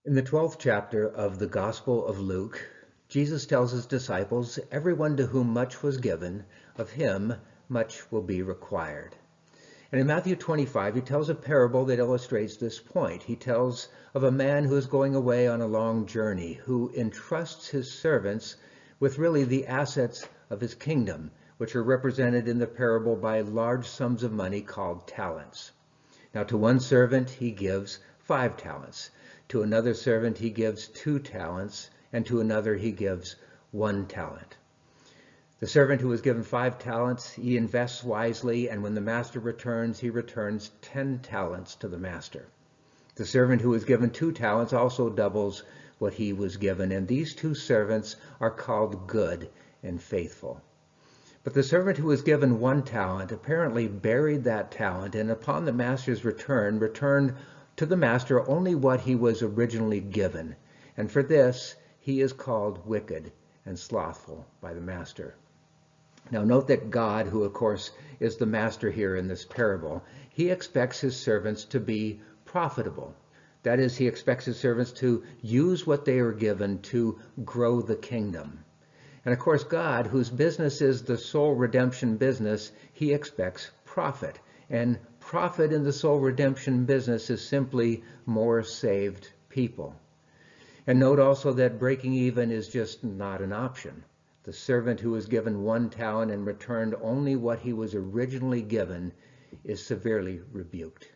In the 12th chapter of the Gospel of Luke, Jesus tells his disciples, "Everyone to whom much was given, of him much will be required." And in Matthew 25, he tells a parable that illustrates this point. He tells of a man who is going away on a long journey, who entrusts his servants with really the assets of his kingdom, which are represented in the parable by large sums of money called talents. Now, to one servant he gives 5 talents. To another servant he gives 2 talents, and to another he gives 1 talent. The servant who was given 5 talents, he invests wisely, and when the master returns, he returns 10 talents to the master. The servant who was given 2 talents also doubles what he was given, and these 2 servants are called good and faithful. But the servant who was given 1 talent apparently buried that talent, and upon the master's return, returned to the master only what he was originally given. And for this, he is called wicked and slothful by the master. Now note that God, who of course is the master here in this parable, he expects his servants to be profitable. That is, he expects his servants to use what they are given to grow the kingdom. And of course, God, whose business is the soul redemption business, he expects profit. And profit in the soul redemption business is simply more saved people. And note also that breaking even is just not an option. The servant who was given 1 talent and returned only what he was originally given is severely rebuked.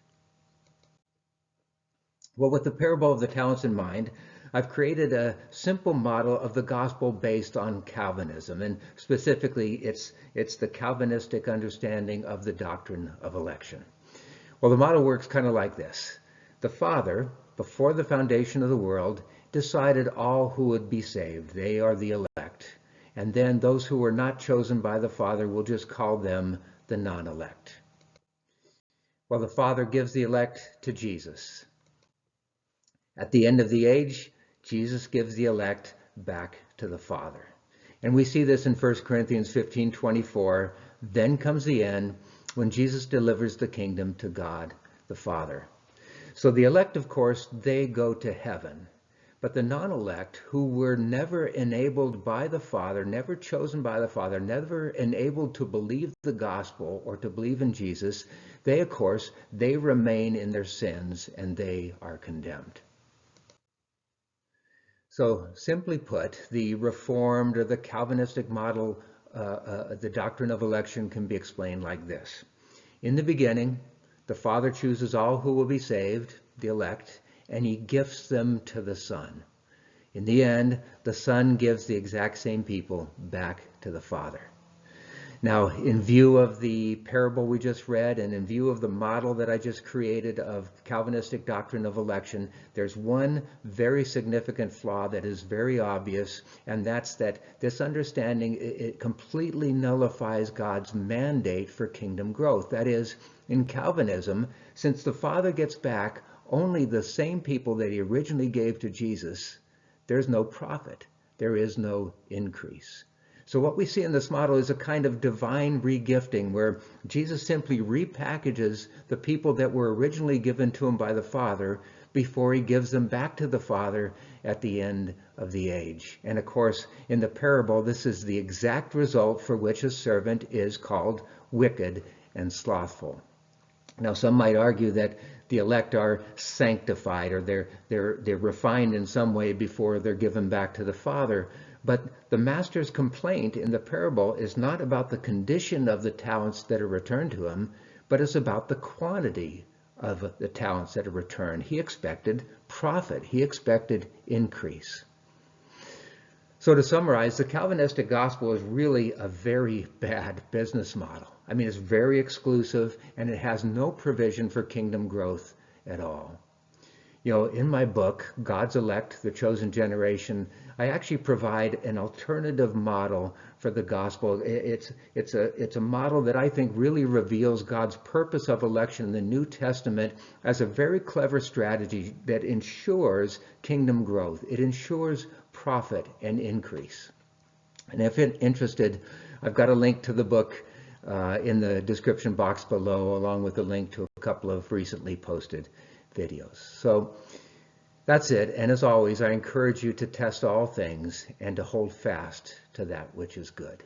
Well, with the parable of the talents in mind, I've created a simple model of the gospel based on Calvinism, and specifically it's the Calvinistic understanding of the doctrine of election. Well, the model works kind of like this. The Father, before the foundation of the world, decided all who would be saved. They are the elect. And then those who were not chosen by the Father, will just call them the non-elect. Well, the Father gives the elect to Jesus. At the end of the age, Jesus gives the elect back to the Father. And we see this in 1 Corinthians 15:24. Then comes the end, when Jesus delivers the kingdom to God the Father. So the elect, of course, they go to heaven. But the non-elect, who were never enabled by the Father, never chosen by the Father, never enabled to believe the gospel or to believe in Jesus, they, of course, they remain in their sins and they are condemned. So simply put, the Reformed or the Calvinistic model, the doctrine of election can be explained like this. In the beginning, the Father chooses all who will be saved, the elect, and he gifts them to the Son. In the end, the Son gives the exact same people back to the Father. Now, in view of the parable we just read, and in view of the model that I just created of Calvinistic doctrine of election, there's one very significant flaw that is very obvious, and that's that this understanding, it completely nullifies God's mandate for kingdom growth. That is, in Calvinism, since the Father gets back only the same people that he originally gave to Jesus, there's no profit. There is no increase. So what we see in this model is a kind of divine regifting where Jesus simply repackages the people that were originally given to him by the Father before he gives them back to the Father at the end of the age. And of course, in the parable, this is the exact result for which a servant is called wicked and slothful. Now, some might argue that the elect are sanctified or they're refined in some way before they're given back to the Father. But the master's complaint in the parable is not about the condition of the talents that are returned to him, but it's about the quantity of the talents that are returned. He expected profit. He expected increase. So to summarize, the Calvinistic gospel is really a very bad business model. I mean, it's very exclusive and it has no provision for kingdom growth at all. You know, in my book, God's Elect, the Chosen Generation, I actually provide an alternative model for the gospel. It's a model that I think really reveals God's purpose of election in the New Testament as a very clever strategy that ensures kingdom growth. It ensures profit and increase. And if you're interested, I've got a link to the book in the description box below, along with a link to a couple of recently posted videos. So That's it, and as always, I encourage you to test all things and to hold fast to that which is good.